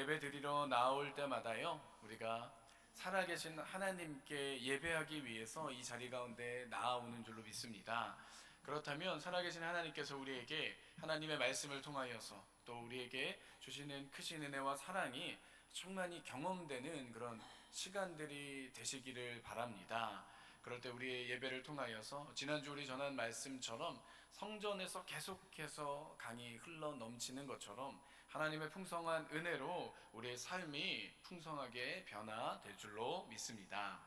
예배 드리러 나올 때마다요, 우리가 살아계신 하나님께 예배하기 위해서 이 자리 가운데 나아오는 줄로 믿습니다. 그렇다면 살아계신 하나님께서 우리에게 하나님의 말씀을 통하여서 또 우리에게 주시는 크신 은혜와 사랑이 충만히 경험되는 그런 시간들이 되시기를 바랍니다. 그럴 때 우리의 예배를 통하여서 지난주 우리 전한 말씀처럼 성전에서 계속해서 강이 흘러 넘치는 것처럼 하나님의 풍성한 은혜로 우리의 삶이 풍성하게 변화될 줄로 믿습니다.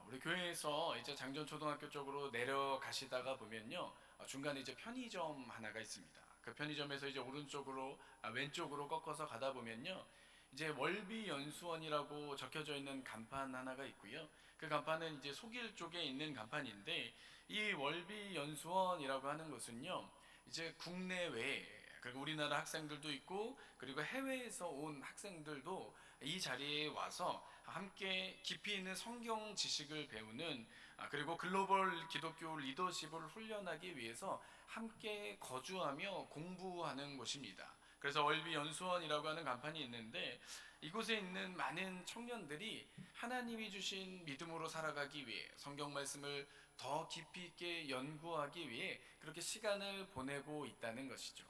우리 교회에서 이제 장전초등학교 쪽으로 내려가시다가 보면요, 중간에 이제 편의점 하나가 있습니다. 그 편의점에서 이제 오른쪽으로 왼쪽으로 꺾어서 가다 보면요, 이제 월비연수원이라고 적혀져 있는 간판 하나가 있고요. 그 간판은 이제 속일 쪽에 있는 간판인데, 이 월비연수원이라고 하는 것은요, 이제 국내외, 그리고 우리나라 학생들도 있고 그리고 해외에서 온 학생들도 이 자리에 와서 함께 깊이 있는 성경 지식을 배우는, 그리고 글로벌 기독교 리더십을 훈련하기 위해서 함께 거주하며 공부하는 곳입니다. 그래서 월비연수원이라고 하는 간판이 있는데, 이곳에 있는 많은 청년들이 하나님이 주신 믿음으로 살아가기 위해 성경 말씀을 더 깊이 있게 연구하기 위해 그렇게 시간을 보내고 있다는 것이죠.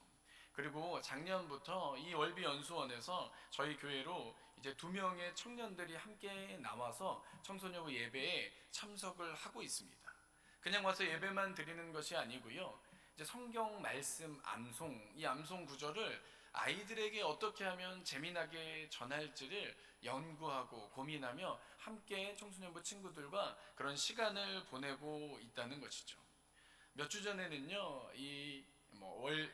그리고 작년부터 이 월비연수원에서 저희 교회로 이제 2명의 청년들이 함께 나와서 청소년부 예배에 참석을 하고 있습니다. 그냥 와서 예배만 드리는 것이 아니고요, 이제 성경 말씀 암송, 이 암송 구절을 아이들에게 어떻게 하면 재미나게 전할지를 연구하고 고민하며 함께 청소년부 친구들과 그런 시간을 보내고 있다는 것이죠. 몇 주 전에는요,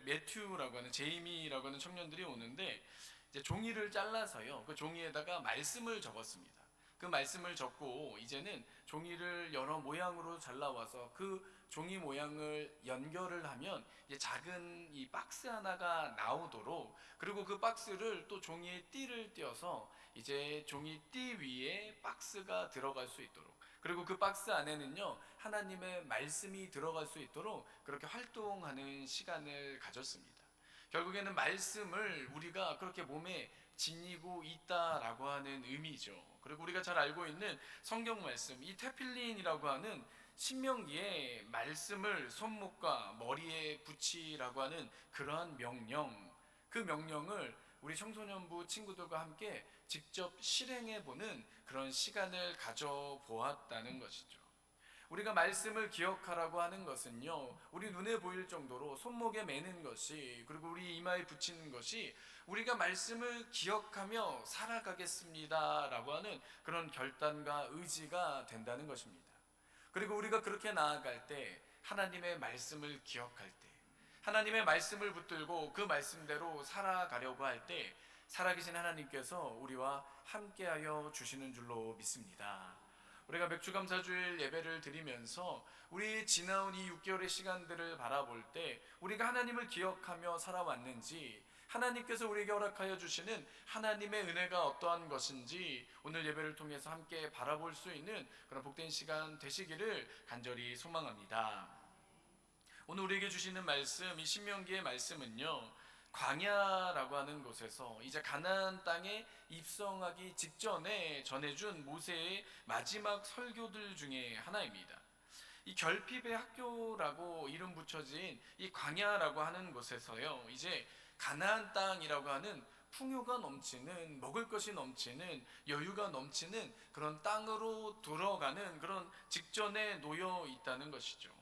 매튜라고 하는 제이미라고 하는 청년들이 오는데, 이제 종이를 잘라서요, 그 종이에다가 말씀을 적었습니다. 그 말씀을 적고 이제는 종이를 여러 모양으로 잘라와서 그 종이 모양을 연결을 하면 이제 작은 이 박스 하나가 나오도록, 그리고 그 박스를 또 종이에 띠를 띄어서 이제 종이 띠 위에 박스가 들어갈 수 있도록, 그리고 그 박스 안에는요 하나님의 말씀이 들어갈 수 있도록 그렇게 활동하는 시간을 가졌습니다. 결국에는 말씀을 우리가 그렇게 몸에 지니고 있다라고 하는 의미죠. 그리고 우리가 잘 알고 있는 성경 말씀, 이 테필린이라고 하는 신명기에 말씀을 손목과 머리에 붙이라고 하는 그러한 명령, 그 명령을 우리 청소년부 친구들과 함께 직접 실행해 보는 그런 시간을 가져보았다는 것이죠. 우리가 말씀을 기억하라고 하는 것은요, 우리 눈에 보일 정도로 손목에 매는 것이, 그리고 우리 이마에 붙이는 것이 우리가 말씀을 기억하며 살아가겠습니다 라고 하는 그런 결단과 의지가 된다는 것입니다. 그리고 우리가 그렇게 나아갈 때, 하나님의 말씀을 기억할 때, 하나님의 말씀을 붙들고 그 말씀대로 살아가려고 할 때, 살아계신 하나님께서 우리와 함께하여 주시는 줄로 믿습니다. 우리가 맥주감사주일 예배를 드리면서 우리 지나온 이 6개월의 시간들을 바라볼 때, 우리가 하나님을 기억하며 살아왔는지, 하나님께서 우리에게 허락하여 주시는 하나님의 은혜가 어떠한 것인지 오늘 예배를 통해서 함께 바라볼 수 있는 그런 복된 시간 되시기를 간절히 소망합니다. 오늘 우리에게 주시는 말씀, 이 신명기의 말씀은요, 광야라고 하는 곳에서 이제 가나안 땅에 입성하기 직전에 전해준 모세의 마지막 설교들 중에 하나입니다. 이 결핍의 학교라고 이름 붙여진 이 광야라고 하는 곳에서요, 이제 가나안 땅이라고 하는 풍요가 넘치는, 먹을 것이 넘치는, 여유가 넘치는 그런 땅으로 들어가는 그런 직전에 놓여 있다는 것이죠.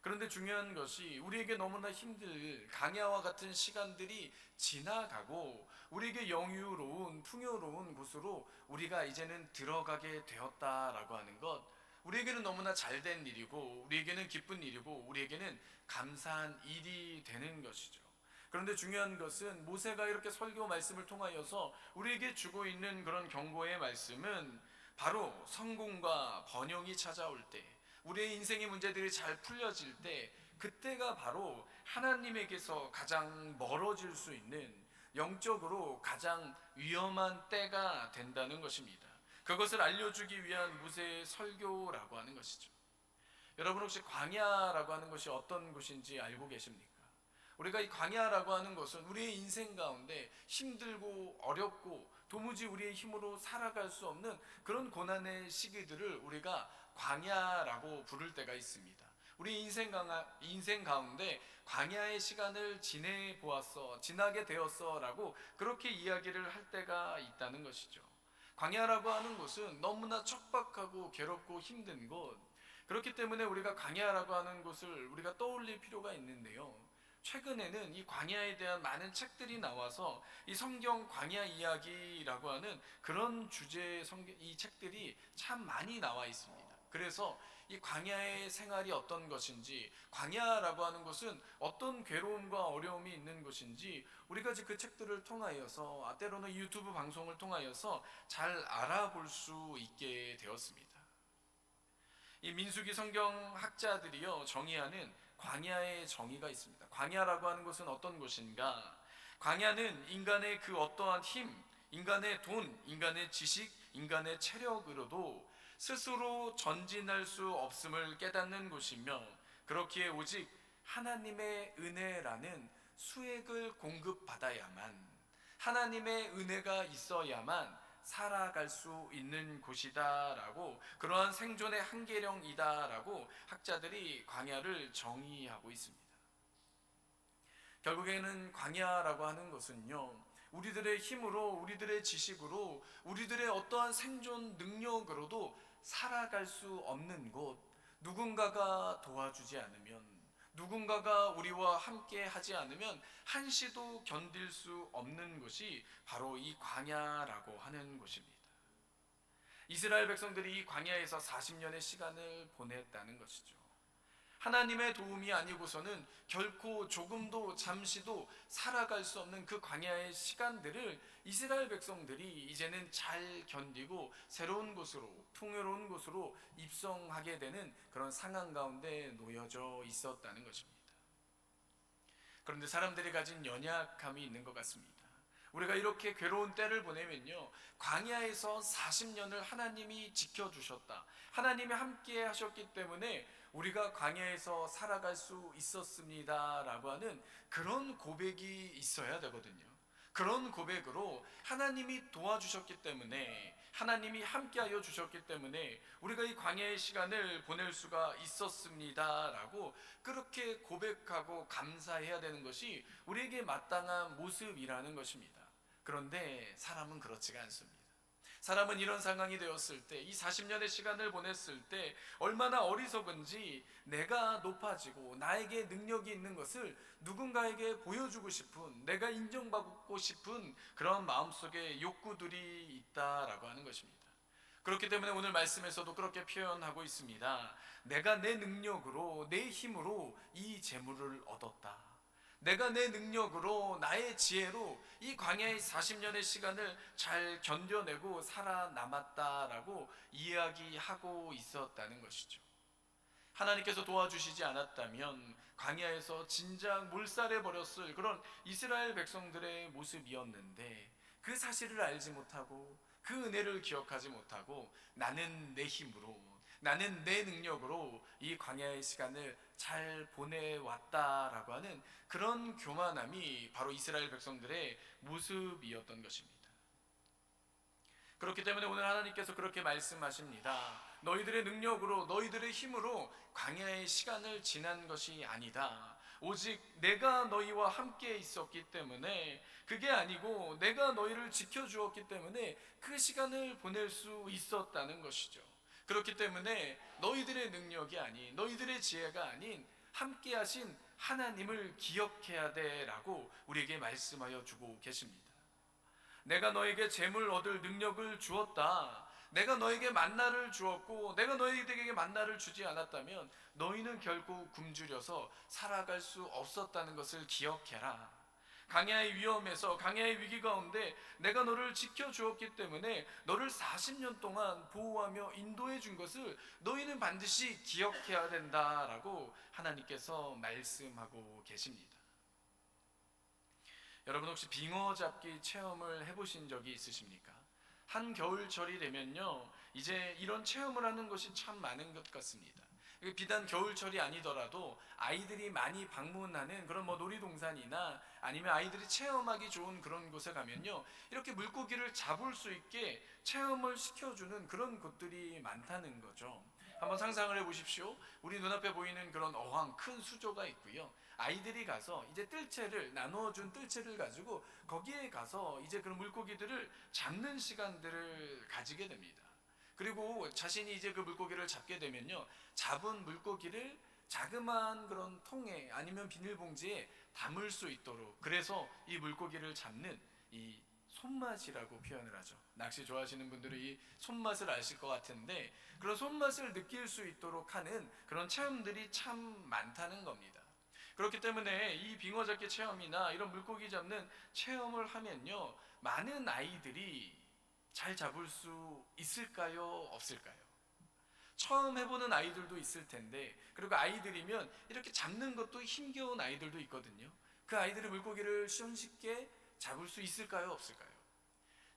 그런데 중요한 것이, 우리에게 너무나 힘들 강야와 같은 시간들이 지나가고 우리에게 영유로운 풍요로운 곳으로 우리가 이제는 들어가게 되었다라고 하는 것, 우리에게는 너무나 잘된 일이고 우리에게는 기쁜 일이고 우리에게는 감사한 일이 되는 것이죠. 그런데 중요한 것은 모세가 이렇게 설교 말씀을 통하여서 우리에게 주고 있는 그런 경고의 말씀은 바로 성공과 번영이 찾아올 때, 우리의 인생의 문제들이 잘 풀려질 때, 그때가 바로 하나님에게서 가장 멀어질 수 있는, 영적으로 가장 위험한 때가 된다는 것입니다. 그것을 알려주기 위한 모세의 설교라고 하는 것이죠. 여러분, 혹시 광야라고 하는 것이 어떤 곳인지 알고 계십니까? 우리가 이 광야라고 하는 것은 우리의 인생 가운데 힘들고 어렵고 도무지 우리의 힘으로 살아갈 수 없는 그런 고난의 시기들을 우리가 광야라고 부를 때가 있습니다. 우리 인생 가운데 광야의 시간을 지나게 되었어 라고 그렇게 이야기를 할 때가 있다는 것이죠. 광야라고 하는 곳은 너무나 척박하고 괴롭고 힘든 곳, 그렇기 때문에 우리가 광야라고 하는 곳을 우리가 떠올릴 필요가 있는데요. 최근에는 이 광야에 대한 많은 책들이 나와서 이 성경 광야 이야기라고 하는 그런 주제의 이 책들이 참 많이 나와 있습니다. 그래서 이 광야의 생활이 어떤 것인지, 광야라고 하는 것은 어떤 괴로움과 어려움이 있는 것인지 우리가 그 책들을 통하여서, 때로는 유튜브 방송을 통하여서 잘 알아볼 수 있게 되었습니다. 이 민수기 성경 학자들이요 정의하는 광야의 정의가 있습니다. 광야라고 하는 것은 어떤 곳인가? 광야는 인간의 그 어떠한 힘, 인간의 돈, 인간의 지식, 인간의 체력으로도 스스로 전진할 수 없음을 깨닫는 곳이며, 그렇기에 오직 하나님의 은혜라는 수액을 공급받아야만, 하나님의 은혜가 있어야만 살아갈 수 있는 곳이다라고, 그러한 생존의 한계령이다라고 학자들이 광야를 정의하고 있습니다. 결국에는 광야라고 하는 것은요, 우리들의 힘으로, 우리들의 지식으로, 우리들의 어떠한 생존 능력으로도 살아갈 수 없는 곳, 누군가가 도와주지 않으면, 누군가가 우리와 함께 하지 않으면 한시도 견딜 수 없는 곳이 바로 이 광야라고 하는 곳입니다. 이스라엘 백성들이 이 광야에서 40년의 시간을 보냈다는 것이죠. 하나님의 도움이 아니고서는 결코 조금도 잠시도 살아갈 수 없는 그 광야의 시간들을 이스라엘 백성들이 이제는 잘 견디고 새로운 곳으로, 풍요로운 곳으로 입성하게 되는 그런 상황 가운데 놓여져 있었다는 것입니다. 그런데 사람들이 가진 연약함이 있는 것 같습니다. 우리가 이렇게 괴로운 때를 보내면요, 광야에서 40년을 하나님이 지켜주셨다, 하나님이 함께 하셨기 때문에 우리가 광야에서 살아갈 수 있었습니다 라고 하는 그런 고백이 있어야 되거든요. 그런 고백으로 하나님이 도와주셨기 때문에, 하나님이 함께하여 주셨기 때문에 우리가 이 광야의 시간을 보낼 수가 있었습니다 라고 그렇게 고백하고 감사해야 되는 것이 우리에게 마땅한 모습이라는 것입니다. 그런데 사람은 그렇지가 않습니다. 사람은 이런 상황이 되었을 때, 이 40년의 시간을 보냈을 때 얼마나 어리석은지, 내가 높아지고 나에게 능력이 있는 것을 누군가에게 보여주고 싶은, 내가 인정받고 싶은 그런 마음속에 욕구들이 있다라고 하는 것입니다. 그렇기 때문에 오늘 말씀에서도 그렇게 표현하고 있습니다. 내가 내 능력으로, 내 힘으로 이 재물을 얻었다, 내가 내 능력으로, 나의 지혜로 이 광야의 40년의 시간을 잘 견뎌내고 살아남았다라고 이야기하고 있었다는 것이죠. 하나님께서 도와주시지 않았다면 광야에서 진작 몰살해 버렸을 그런 이스라엘 백성들의 모습이었는데, 그 사실을 알지 못하고 그 은혜를 기억하지 못하고 나는 내 힘으로, 나는 내 능력으로 이 광야의 시간을 잘 보내왔다라고 하는 그런 교만함이 바로 이스라엘 백성들의 모습이었던 것입니다. 그렇기 때문에 오늘 하나님께서 그렇게 말씀하십니다. 너희들의 능력으로, 너희들의 힘으로 광야의 시간을 지난 것이 아니다. 오직 내가 너희와 함께 있었기 때문에, 그게 아니고 내가 너희를 지켜주었기 때문에 그 시간을 보낼 수 있었다는 것이죠. 그렇기 때문에 너희들의 능력이 아닌, 너희들의 지혜가 아닌 함께 하신 하나님을 기억해야 돼라고 우리에게 말씀하여 주고 계십니다. 내가 너에게 재물 얻을 능력을 주었다, 내가 너에게 만나를 주었고 내가 너희에게 만나를 주지 않았다면 너희는 결국 굶주려서 살아갈 수 없었다는 것을 기억해라. 광야의 위험에서, 광야의 위기 가운데 내가 너를 지켜주었기 때문에 너를 40년 동안 보호하며 인도해 준 것을 너희는 반드시 기억해야 된다라고 하나님께서 말씀하고 계십니다. 여러분 혹시 빙어 잡기 체험을 해보신 적이 있으십니까? 한겨울철이 되면요, 이제 이런 체험을 하는 것이 참 많은 것 같습니다. 비단 겨울철이 아니더라도 아이들이 많이 방문하는 그런 뭐 놀이동산이나 아니면 아이들이 체험하기 좋은 그런 곳에 가면요, 이렇게 물고기를 잡을 수 있게 체험을 시켜주는 그런 곳들이 많다는 거죠. 한번 상상을 해보십시오. 우리 눈앞에 보이는 그런 어항, 큰 수조가 있고요. 아이들이 가서 이제 뜰채를, 나누어준 뜰채를 가지고 거기에 가서 이제 그런 물고기들을 잡는 시간들을 가지게 됩니다. 그리고 자신이 이제 그 물고기를 잡게 되면요, 잡은 물고기를 자그마한 그런 통에 아니면 비닐봉지에 담을 수 있도록, 그래서 이 물고기를 잡는 이 손맛이라고 표현을 하죠. 낚시 좋아하시는 분들은 이 손맛을 아실 것 같은데, 그런 손맛을 느낄 수 있도록 하는 그런 체험들이 참 많다는 겁니다. 그렇기 때문에 이 빙어 잡기 체험이나 이런 물고기 잡는 체험을 하면요, 많은 아이들이 잘 잡을 수 있을까요? 없을까요? 처음 해보는 아이들도 있을 텐데, 그리고 아이들이면 이렇게 잡는 것도 힘겨운 아이들도 있거든요. 그 아이들이 물고기를 손쉽게 잡을 수 있을까요? 없을까요?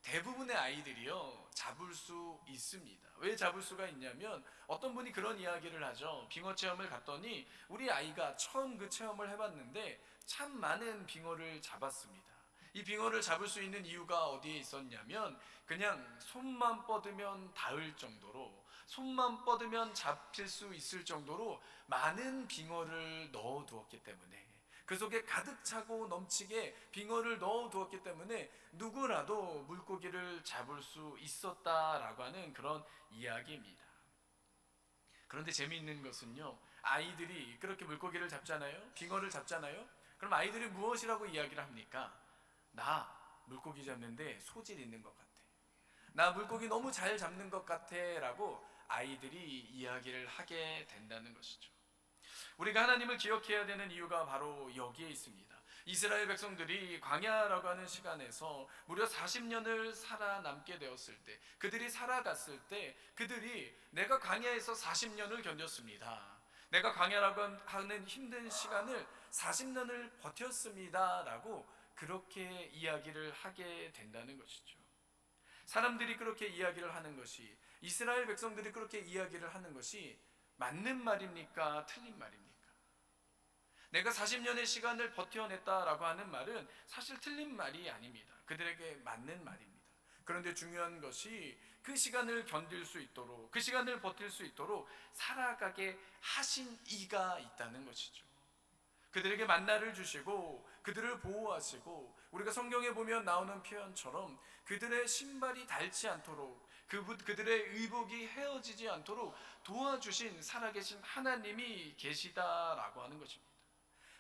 대부분의 아이들이요, 잡을 수 있습니다. 왜 잡을 수가 있냐면, 어떤 분이 그런 이야기를 하죠. 빙어 체험을 갔더니 우리 아이가 처음 그 체험을 해봤는데 참 많은 빙어를 잡았습니다. 이 빙어를 잡을 수 있는 이유가 어디에 있었냐면, 그냥 손만 뻗으면 닿을 정도로, 손만 뻗으면 잡힐 수 있을 정도로 많은 빙어를 넣어두었기 때문에, 그 속에 가득 차고 넘치게 빙어를 넣어두었기 때문에 누구라도 물고기를 잡을 수 있었다라고 하는 그런 이야기입니다. 그런데 재미있는 것은요, 아이들이 그렇게 물고기를 잡잖아요, 빙어를 잡잖아요. 그럼 아이들이 무엇이라고 이야기를 합니까? 나 물고기 잡는데 소질 있는 것 같아, 나 물고기 너무 잘 잡는 것 같아 라고 아이들이 이야기를 하게 된다는 것이죠. 우리가 하나님을 기억해야 되는 이유가 바로 여기에 있습니다. 이스라엘 백성들이 광야라고 하는 시간에서 무려 40년을 살아남게 되었을 때, 그들이 살아갔을 때, 그들이 내가 광야에서 40년을 견뎠습니다, 내가 광야라고 하는 힘든 시간을 40년을 버텼습니다 라고 그렇게 이야기를 하게 된다는 것이죠. 사람들이 그렇게 이야기를 하는 것이, 이스라엘 백성들이 그렇게 이야기를 하는 것이 맞는 말입니까? 틀린 말입니까? 내가 40년의 시간을 버텨냈다라고 하는 말은 사실 틀린 말이 아닙니다. 그들에게 맞는 말입니다. 그런데 중요한 것이 그 시간을 견딜 수 있도록, 그 시간을 버틸 수 있도록 살아가게 하신 이가 있다는 것이죠. 그들에게 만나를 주시고 그들을 보호하시고, 우리가 성경에 보면 나오는 표현처럼 그들의 신발이 닳지 않도록, 그들의 의복이 헤어지지 않도록 도와주신 살아계신 하나님이 계시다라고 하는 것입니다.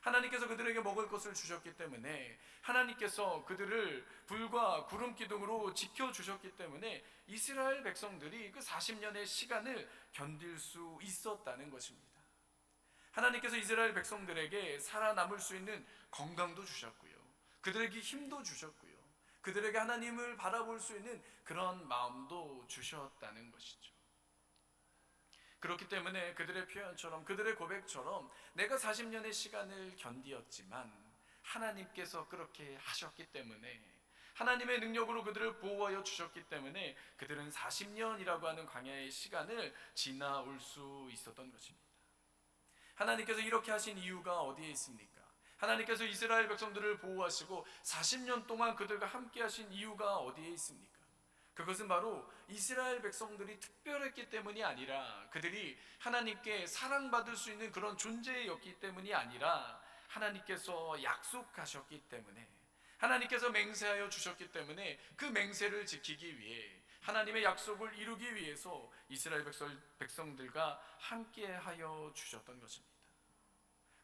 하나님께서 그들에게 먹을 것을 주셨기 때문에, 하나님께서 그들을 불과 구름 기둥으로 지켜주셨기 때문에 이스라엘 백성들이 그 40년의 시간을 견딜 수 있었다는 것입니다. 하나님께서 이스라엘 백성들에게 살아남을 수 있는 건강도 주셨고요, 그들에게 힘도 주셨고요, 그들에게 하나님을 바라볼 수 있는 그런 마음도 주셨다는 것이죠. 그렇기 때문에 그들의 표현처럼, 그들의 고백처럼 내가 40년의 시간을 견디었지만 하나님께서 그렇게 하셨기 때문에, 하나님의 능력으로 그들을 보호하여 주셨기 때문에 그들은 40년이라고 하는 광야의 시간을 지나올 수 있었던 것입니다. 하나님께서 이렇게 하신 이유가 어디에 있습니까? 하나님께서 이스라엘 백성들을 보호하시고 40년 동안 그들과 함께 하신 이유가 어디에 있습니까? 그것은 바로 이스라엘 백성들이 특별했기 때문이 아니라, 그들이 하나님께 사랑받을 수 있는 그런 존재였기 때문이 아니라, 하나님께서 약속하셨기 때문에, 하나님께서 맹세하여 주셨기 때문에 그 맹세를 지키기 위해, 하나님의 약속을 이루기 위해서 이스라엘 백성들과 함께하여 주셨던 것입니다.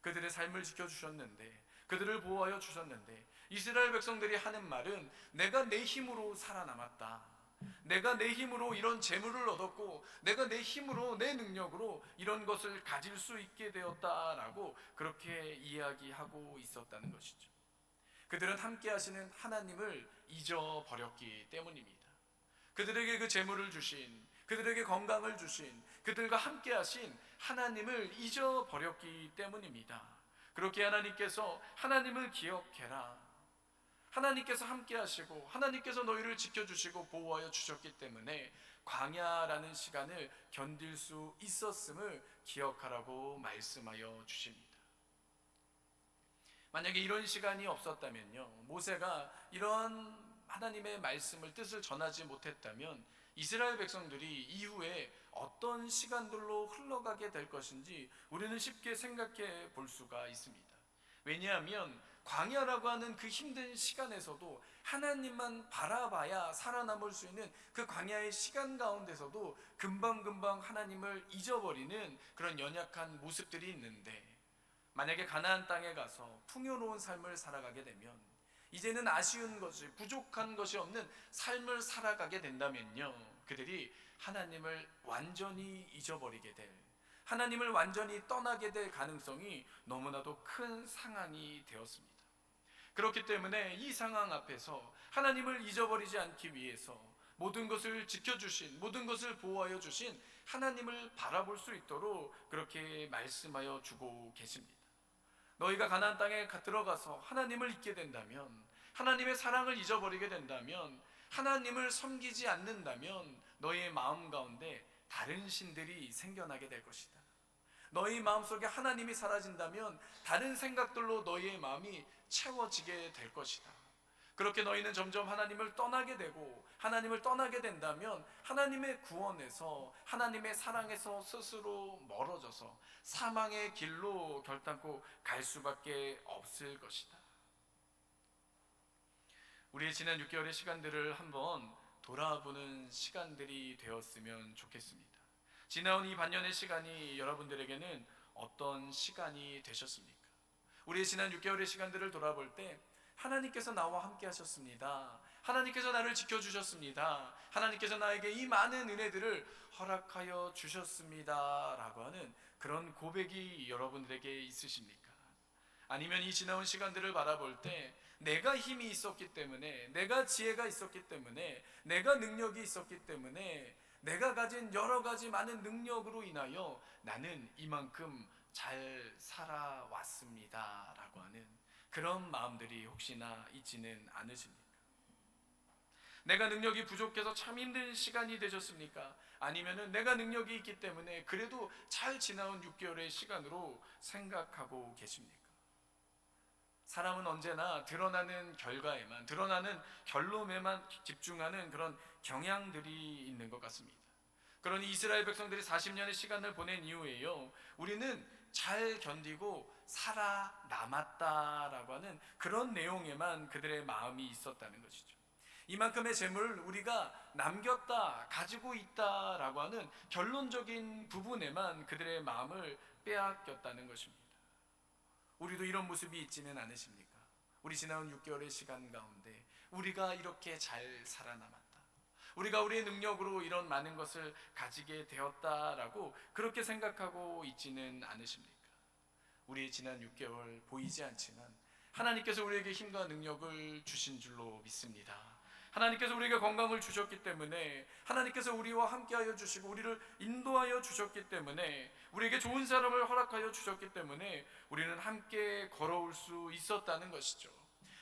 그들의 삶을 지켜주셨는데, 그들을 보호하여 주셨는데, 이스라엘 백성들이 하는 말은 내가 내 힘으로 살아남았다, 내가 내 힘으로 이런 재물을 얻었고, 내가 내 힘으로, 내 능력으로 이런 것을 가질 수 있게 되었다라고 그렇게 이야기하고 있었다는 것이죠. 그들은 함께 하시는 하나님을 잊어버렸기 때문입니다. 그들에게 그 재물을 주신, 그들에게 건강을 주신, 그들과 함께 하신 하나님을 잊어버렸기 때문입니다. 그렇게 하나님께서 하나님을 기억해라, 하나님께서 함께 하시고 하나님께서 너희를 지켜주시고 보호하여 주셨기 때문에 광야라는 시간을 견딜 수 있었음을 기억하라고 말씀하여 주십니다. 만약에 이런 시간이 없었다면요, 모세가 이런 하나님의 말씀을 뜻을 전하지 못했다면 이스라엘 백성들이 이후에 어떤 시간들로 흘러가게 될 것인지 우리는 쉽게 생각해 볼 수가 있습니다. 왜냐하면 광야라고 하는 그 힘든 시간에서도 하나님만 바라봐야 살아남을 수 있는 그 광야의 시간 가운데서도 금방금방 하나님을 잊어버리는 그런 연약한 모습들이 있는데, 만약에 가나안 땅에 가서 풍요로운 삶을 살아가게 되면, 이제는 아쉬운 것이, 부족한 것이 없는 삶을 살아가게 된다면요, 그들이 하나님을 완전히 잊어버리게 될, 하나님을 완전히 떠나게 될 가능성이 너무나도 큰 상황이 되었습니다. 그렇기 때문에 이 상황 앞에서 하나님을 잊어버리지 않기 위해서 모든 것을 지켜주신, 모든 것을 보호하여 주신 하나님을 바라볼 수 있도록 그렇게 말씀하여 주고 계십니다. 너희가 가나안 땅에 들어가서 하나님을 잊게 된다면, 하나님의 사랑을 잊어버리게 된다면, 하나님을 섬기지 않는다면 너희의 마음 가운데 다른 신들이 생겨나게 될 것이다. 너희 마음속에 하나님이 사라진다면 다른 생각들로 너희의 마음이 채워지게 될 것이다. 그렇게 너희는 점점 하나님을 떠나게 되고, 하나님을 떠나게 된다면 하나님의 구원에서, 하나님의 사랑에서 스스로 멀어져서 사망의 길로 결단코 갈 수밖에 없을 것이다. 우리의 지난 6개월의 시간들을 한번 돌아보는 시간들이 되었으면 좋겠습니다. 지나온 이 반년의 시간이 여러분들에게는 어떤 시간이 되셨습니까? 우리의 지난 6개월의 시간들을 돌아볼 때 하나님께서 나와 함께 하셨습니다. 하나님께서 나를 지켜주셨습니다. 하나님께서 나에게 이 많은 은혜들을 허락하여 주셨습니다 라고 하는 그런 고백이 여러분들에게 있으십니까? 아니면 이 지나온 시간들을 바라볼 때 내가 힘이 있었기 때문에, 내가 지혜가 있었기 때문에, 내가 능력이 있었기 때문에, 내가 가진 여러 가지 많은 능력으로 인하여 나는 이만큼 잘 살아왔습니다 라고 하는 그런 마음들이 혹시나 있지는 않으십니까? 내가 능력이 부족해서 참 힘든 시간이 되셨습니까? 아니면은 내가 능력이 있기 때문에 그래도 잘 지나온 6개월의 시간으로 생각하고 계십니까? 사람은 언제나 드러나는 결과에만, 드러나는 결론에만 집중하는 그런 경향들이 있는 것 같습니다. 그러니 이스라엘 백성들이 40년의 시간을 보낸 이후에요, 우리는 잘 견디고 살아남았다라고 하는 그런 내용에만 그들의 마음이 있었다는 것이죠. 이만큼의 재물을 우리가 남겼다, 가지고 있다라고 하는 결론적인 부분에만 그들의 마음을 빼앗겼다는 것입니다. 우리도 이런 모습이 있지는 않으십니까? 우리 지난 6개월의 시간 가운데 우리가 이렇게 잘 살아남았다, 우리가 우리의 능력으로 이런 많은 것을 가지게 되었다라고 그렇게 생각하고 있지는 않으십니까? 우리의 지난 6개월 보이지 않지만 하나님께서 우리에게 힘과 능력을 주신 줄로 믿습니다. 하나님께서 우리에게 건강을 주셨기 때문에, 하나님께서 우리와 함께하여 주시고 우리를 인도하여 주셨기 때문에, 우리에게 좋은 사람을 허락하여 주셨기 때문에 우리는 함께 걸어올 수 있었다는 것이죠.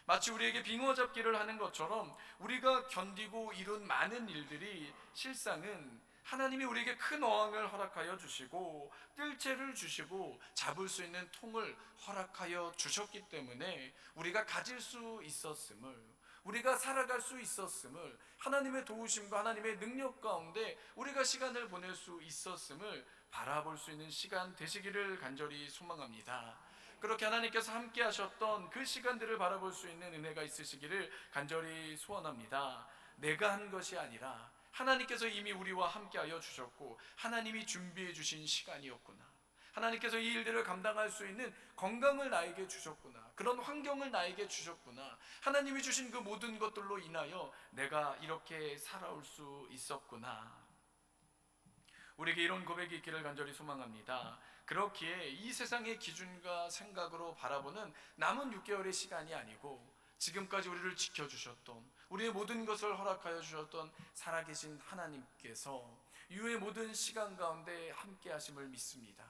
마치 우리에게 빙어 잡기를 하는 것처럼 우리가 견디고 이룬 많은 일들이 실상은 하나님이 우리에게 큰 어항을 허락하여 주시고 뜰채를 주시고 잡을 수 있는 통을 허락하여 주셨기 때문에 우리가 가질 수 있었음을, 우리가 살아갈 수 있었음을, 하나님의 도우심과 하나님의 능력 가운데 우리가 시간을 보낼 수 있었음을 바라볼 수 있는 시간 되시기를 간절히 소망합니다. 그렇게 하나님께서 함께 하셨던 그 시간들을 바라볼 수 있는 은혜가 있으시기를 간절히 소원합니다. 내가 한 것이 아니라 하나님께서 이미 우리와 함께하여 주셨고 하나님이 준비해 주신 시간이었구나, 하나님께서 이 일들을 감당할 수 있는 건강을 나에게 주셨구나, 그런 환경을 나에게 주셨구나, 하나님이 주신 그 모든 것들로 인하여 내가 이렇게 살아올 수 있었구나. 우리에게 이런 고백이 있기를 간절히 소망합니다. 그렇기에 이 세상의 기준과 생각으로 바라보는 남은 6개월의 시간이 아니고 지금까지 우리를 지켜주셨던, 우리의 모든 것을 허락하여 주셨던 살아계신 하나님께서 이후의 모든 시간 가운데 함께 하심을 믿습니다.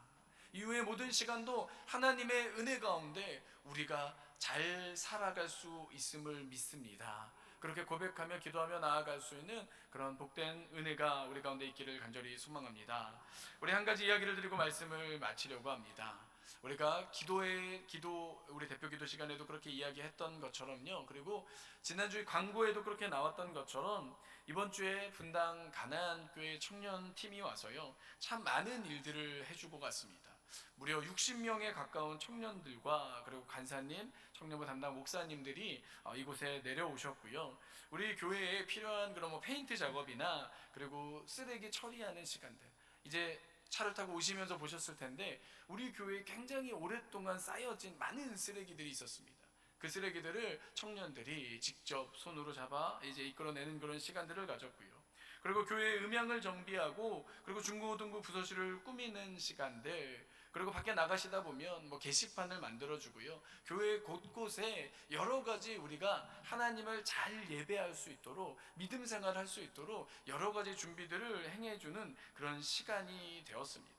이후의 모든 시간도 하나님의 은혜 가운데 우리가 잘 살아갈 수 있음을 믿습니다. 그렇게 고백하며 기도하며 나아갈 수 있는 그런 복된 은혜가 우리 가운데 있기를 간절히 소망합니다. 우리 한 가지 이야기를 드리고 말씀을 마치려고 합니다. 우리가 우리 대표 기도 시간에도 그렇게 이야기했던 것처럼요. 그리고 지난주에 광고에도 그렇게 나왔던 것처럼 이번 주에 분당 가나안교회 청년팀이 와서요. 참 많은 일들을 해주고 갔습니다. 무려 60명에 가까운 청년들과 그리고 간사님, 청년부 담당 목사님들이 이곳에 내려오셨고요. 우리 교회에 필요한 그런 페인트 작업이나 그리고 쓰레기 처리하는 시간들, 이제 차를 타고 오시면서 보셨을 텐데 우리 교회에 굉장히 오랫동안 쌓여진 많은 쓰레기들이 있었습니다. 그 쓰레기들을 청년들이 직접 손으로 잡아 이제 이끌어내는 그런 시간들을 가졌고요. 그리고 교회 음향을 정비하고 그리고 중고등부 부서실을 꾸미는 시간들, 그리고 밖에 나가시다 보면 게시판을 만들어주고요. 교회 곳곳에 여러 가지 우리가 하나님을 잘 예배할 수 있도록, 믿음 생활할 수 있도록 여러 가지 준비들을 행해주는 그런 시간이 되었습니다.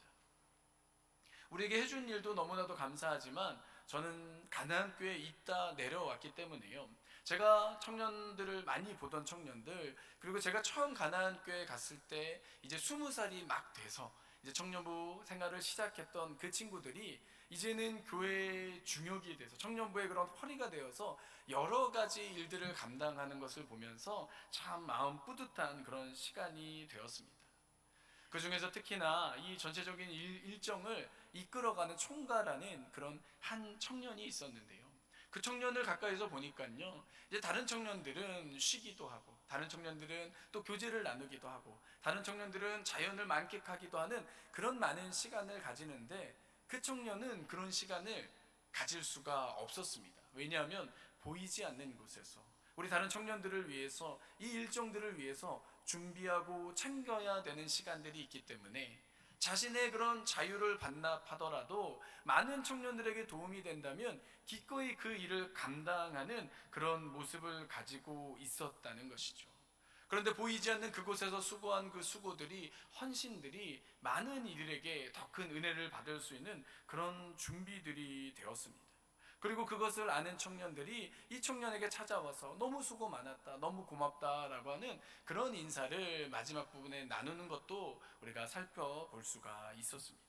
우리에게 해준 일도 너무나도 감사하지만 저는 가나안교회에 있다 내려왔기 때문에요. 제가 청년들을 많이 보던 청년들, 그리고 제가 처음 가나안교회에 갔을 때 이제 20살이 막 돼서 이제 청년부 생활을 시작했던 그 친구들이 이제는 교회의 중역이 돼서 청년부의 그런 허리가 되어서 여러 가지 일들을 감당하는 것을 보면서 참 마음 뿌듯한 그런 시간이 되었습니다. 그 중에서 특히나 이 전체적인 일정을 이끌어가는 총괄하는 그런 한 청년이 있었는데요. 그 청년을 가까이서 보니까요, 이제 다른 청년들은 쉬기도 하고, 다른 청년들은 또 교제를 나누기도 하고, 다른 청년들은 자연을 만끽하기도 하는 그런 많은 시간을 가지는데 그 청년은 그런 시간을 가질 수가 없었습니다. 왜냐하면 보이지 않는 곳에서 우리 다른 청년들을 위해서, 이 일정들을 위해서 준비하고 챙겨야 되는 시간들이 있기 때문에 자신의 그런 자유를 반납하더라도 많은 청년들에게 도움이 된다면 기꺼이 그 일을 감당하는 그런 모습을 가지고 있었다는 것이죠. 그런데 보이지 않는 그곳에서 수고한 그 수고들이, 헌신들이 많은 이들에게 더 큰 은혜를 받을 수 있는 그런 준비들이 되었습니다. 그리고 그것을 아는 청년들이 이 청년에게 찾아와서 너무 수고 많았다, 너무 고맙다라고 하는 그런 인사를 마지막 부분에 나누는 것도 우리가 살펴볼 수가 있었습니다.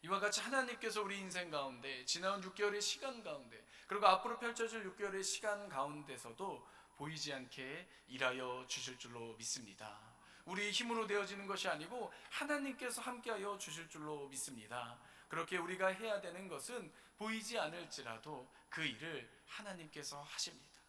이와 같이 하나님께서 우리 인생 가운데 지나온 6개월의 시간 가운데, 그리고 앞으로 펼쳐질 6개월의 시간 가운데서도 보이지 않게 일하여 주실 줄로 믿습니다. 우리 힘으로 되어지는 것이 아니고 하나님께서 함께하여 주실 줄로 믿습니다. 그렇게 우리가 해야 되는 것은 보이지 않을지라도 그 일을 하나님께서 하십니다.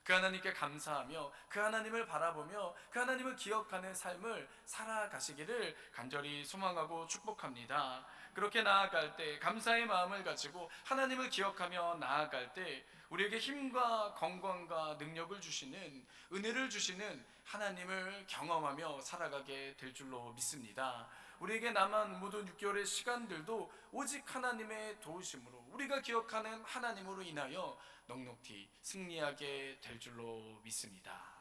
그 하나님께 감사하며 그 하나님을 바라보며 그 하나님을 기억하는 삶을 살아가시기를 간절히 소망하고 축복합니다. 그렇게 나아갈 때, 감사의 마음을 가지고 하나님을 기억하며 나아갈 때 우리에게 힘과 건강과 능력을 주시는, 은혜를 주시는 하나님을 경험하며 살아가게 될 줄로 믿습니다. 우리에게 남은 모든 6개월의 시간들도 오직 하나님의 도우심으로, 우리가 기억하는 하나님으로 인하여 넉넉히 승리하게 될 줄로 믿습니다.